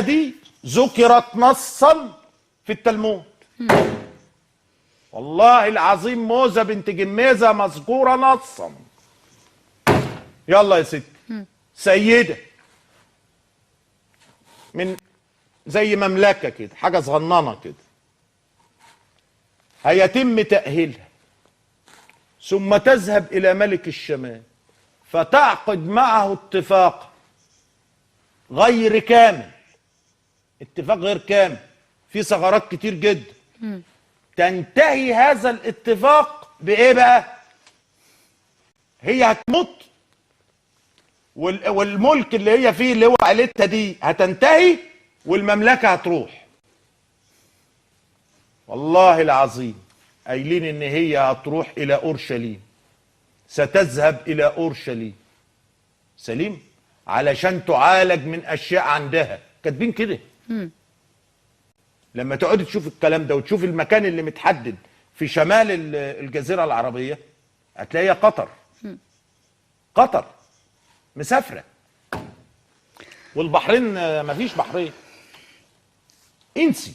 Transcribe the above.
دي ذكرت نصا في التلمود. والله العظيم موزة بنت جميزة مذكورة نصا. يلا يا ستي، سيدة من زي مملكة كده، حاجة صغننة كده، هيتم تأهيلها ثم تذهب إلى ملك الشمال فتعقد معه اتفاق غير كامل، اتفاق غير كامل في ثغرات كتير جدا. تنتهي هذا الاتفاق بإيه بقى؟ هي هتموت والملك اللي هي فيه اللي هو عيلتها دي هتنتهي والمملكة هتروح. والله العظيم قايلين ان هي هتروح الى اورشليم، ستذهب الى اورشليم سليم علشان تعالج من اشياء عندها، كاتبين كده. لما تقعد تشوف الكلام ده وتشوف المكان اللي متحدد في شمال الجزيرة العربية هتلاقيها قطر. قطر مسافرة، والبحرين مفيش بحرين، انسي.